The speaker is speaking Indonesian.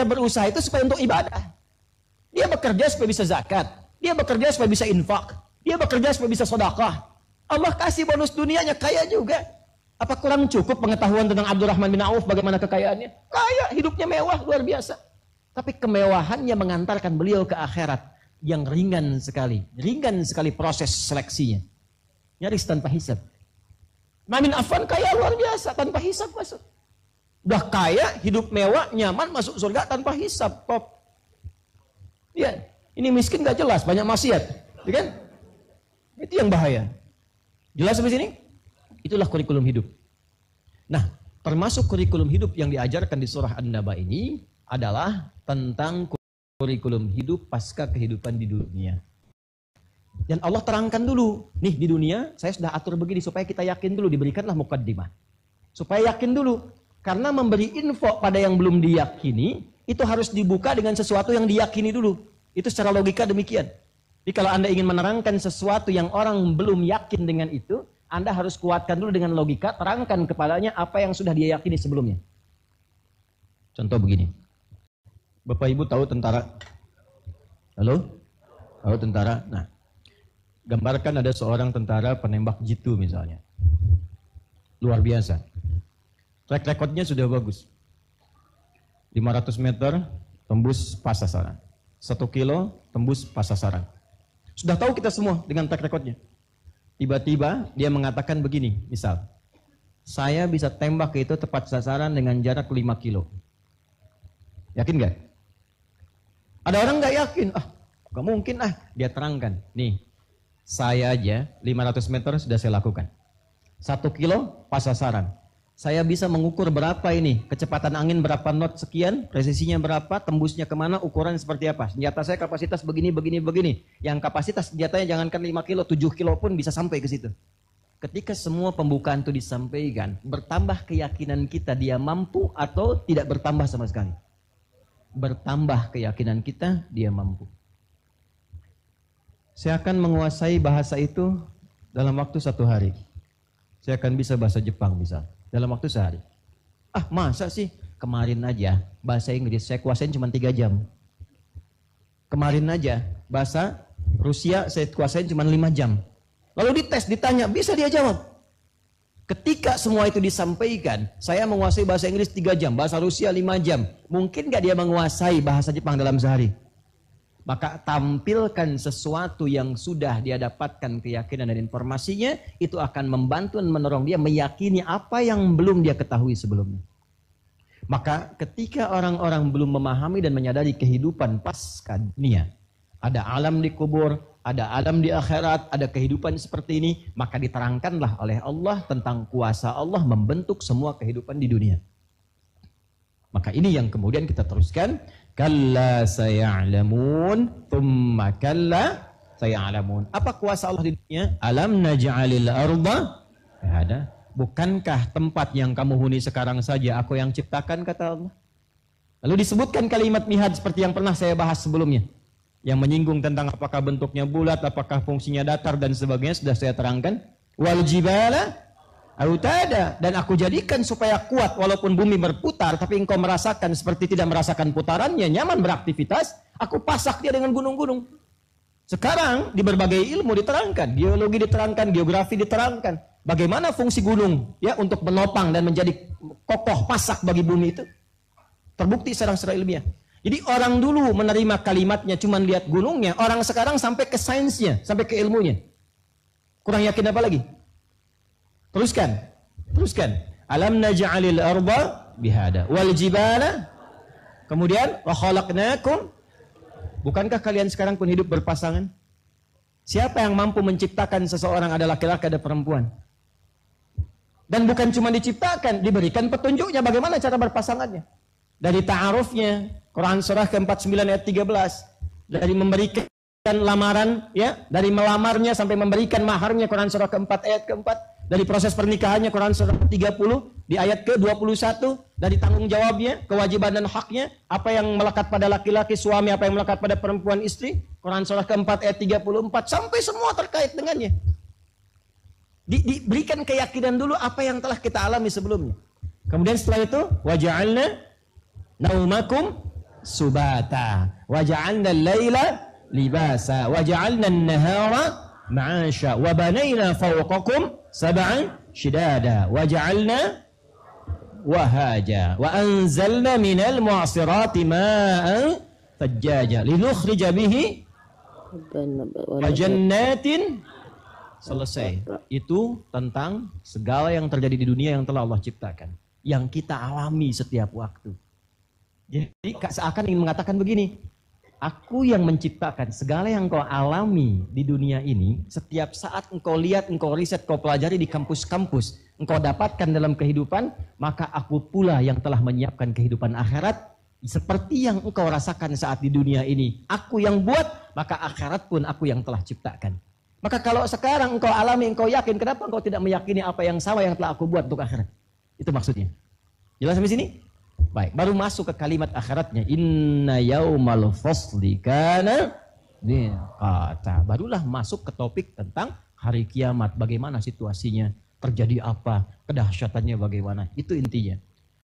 dia berusaha itu supaya untuk ibadah. Dia bekerja supaya bisa zakat. Dia bekerja supaya bisa infak. Dia bekerja supaya bisa sedekah. Allah kasih bonus dunianya, kaya juga. Apa kurang cukup pengetahuan tentang Abdurrahman bin Auf bagaimana kekayaannya? Kaya, hidupnya mewah, luar biasa. Tapi kemewahannya mengantarkan beliau ke akhirat yang ringan sekali. Ringan sekali proses seleksinya. Nyaris tanpa hisab. Utsman bin Affan kaya luar biasa, tanpa hisab masuk. Udah kaya, hidup mewah, nyaman, masuk surga tanpa hisab. Pop. Ya, ini miskin gak jelas, banyak maksiat. Ya kan? Itu yang bahaya. Jelas sampai sini? Itulah kurikulum hidup. Nah, termasuk kurikulum hidup yang diajarkan di surah An-Naba ini adalah tentang kurikulum hidup pasca kehidupan di dunia. Dan Allah terangkan dulu, nih di dunia saya sudah atur begini supaya kita yakin dulu, diberikanlah muqaddimah. Supaya yakin dulu, karena memberi info pada yang belum diyakini, itu harus dibuka dengan sesuatu yang diyakini dulu. Itu secara logika demikian. Jadi kalau Anda ingin menerangkan sesuatu yang orang belum yakin dengan itu, Anda harus kuatkan dulu dengan logika, terangkan kepadanya apa yang sudah dia yakini sebelumnya. Contoh begini. Bapak Ibu tahu tentara? Halo? Tahu tentara? Nah, gambarkan ada seorang tentara penembak jitu misalnya. Luar biasa. Track recordnya sudah bagus. 500 meter tembus pas sasaran. 1 kilo tembus pas sasaran. Sudah tahu kita semua dengan track recordnya. Tiba-tiba dia mengatakan begini, misal, saya bisa tembak itu tepat sasaran dengan jarak 5 kilo. Yakin gak? Ada orang gak yakin, gak mungkin dia terangkan. Nih, saya aja 500 meter sudah saya lakukan. 1 kilo pas sasaran. Saya bisa mengukur berapa ini, kecepatan angin berapa knot sekian, presisinya berapa, tembusnya kemana, ukuran seperti apa. Senjata saya kapasitas begini, begini, begini. Yang kapasitas senjatanya jangankan 5 kilo, 7 kilo pun bisa sampai ke situ. Ketika semua pembukaan itu disampaikan, bertambah keyakinan kita dia mampu atau tidak bertambah sama sekali. Bertambah keyakinan kita dia mampu. Saya akan menguasai bahasa itu dalam waktu 1 hari. Saya akan bisa bahasa Jepang misal. Dalam waktu sehari. Masa sih? Kemarin aja bahasa Inggris saya kuasain cuma 3 jam. Kemarin aja bahasa Rusia saya kuasain cuma 5 jam. Lalu dites, ditanya, bisa dia jawab. Ketika semua itu disampaikan, saya menguasai bahasa Inggris 3 jam, bahasa Rusia 5 jam. Mungkin gak dia menguasai bahasa Jepang dalam sehari? Maka tampilkan sesuatu yang sudah dia dapatkan keyakinan dan informasinya, itu akan membantu dan menolong dia meyakini apa yang belum dia ketahui sebelumnya. Maka ketika orang-orang belum memahami dan menyadari kehidupan pasca dunia, ada alam di kubur, ada alam di akhirat, ada kehidupan seperti ini, maka diterangkanlah oleh Allah tentang kuasa Allah membentuk semua kehidupan di dunia. Maka ini yang kemudian kita teruskan. Kalla saya'lamun, thumma kalla saya'lamun. Apa kuasa Allah di dunia? Alam naj'alil arda ada. Bukankah tempat yang kamu huni sekarang saja aku yang ciptakan, kata Allah. Lalu disebutkan kalimat mihad seperti yang pernah saya bahas sebelumnya. Yang menyinggung tentang apakah bentuknya bulat, apakah fungsinya datar dan sebagainya sudah saya terangkan. Wal jibala autada, dan aku jadikan supaya kuat walaupun bumi berputar, tapi engkau merasakan seperti tidak merasakan putarannya, nyaman beraktivitas. Aku pasak dia dengan gunung-gunung. Sekarang di berbagai ilmu diterangkan, geologi diterangkan, geografi diterangkan, bagaimana fungsi gunung ya untuk menopang dan menjadi kokoh pasak bagi bumi itu. Terbukti secara ilmiah. Jadi orang dulu menerima kalimatnya cuma lihat gunungnya, orang sekarang sampai ke sainsnya, sampai ke ilmunya. Kurang yakin apa lagi? Teruskan. Alam naj'alil arda bihada wal jibala. Kemudian wa khalaqnakum. Bukankah kalian sekarang pun hidup berpasangan? Siapa yang mampu menciptakan seseorang, ada laki-laki, ada perempuan? Dan bukan cuma diciptakan, diberikan petunjuknya bagaimana cara berpasangannya. Dari ta'arufnya, Quran surah ke-49 ayat 13. Dari memberikan lamaran, ya, dari melamarnya sampai memberikan maharnya, Quran surah ke-4 ayat ke-4. Dari proses pernikahannya, Quran surah 30 di ayat ke-21. Dari tanggung jawabnya, kewajiban dan haknya, apa yang melekat pada laki-laki suami, apa yang melekat pada perempuan istri, Quran surah ke-4 ayat 34, sampai semua terkait dengannya. Diberikan keyakinan dulu apa yang telah kita alami sebelumnya. Kemudian setelah itu, waja'alna naumakum subata wa ja'alna al-laila libasa wa ja'alna an-nahara ma'asha wa banayna fawqakum sab'an shidada wa ja'alna wahaja wa anzalna minal mu'asirati ma'an thajjaja linukhrija bihi jannatin. Selesai. Itu tentang segala yang terjadi di dunia yang telah Allah ciptakan, yang kita alami setiap waktu. Jadi seakan ingin mengatakan begini, aku yang menciptakan segala yang kau alami di dunia ini. Setiap saat engkau lihat, engkau riset, kau pelajari di kampus-kampus, engkau dapatkan dalam kehidupan, maka aku pula yang telah menyiapkan kehidupan akhirat seperti yang engkau rasakan saat di dunia ini. Aku yang buat, maka akhirat pun aku yang telah ciptakan. Maka kalau sekarang engkau alami, engkau yakin, kenapa engkau tidak meyakini apa yang sama yang telah aku buat untuk akhirat? Itu maksudnya. Jelas sampai sini? Baik, baru masuk ke kalimat akhiratnya. Inna yaumal fasli kana miqata. Barulah masuk ke topik tentang hari kiamat. Bagaimana situasinya? Terjadi apa? Kedahsyatannya bagaimana? Itu intinya.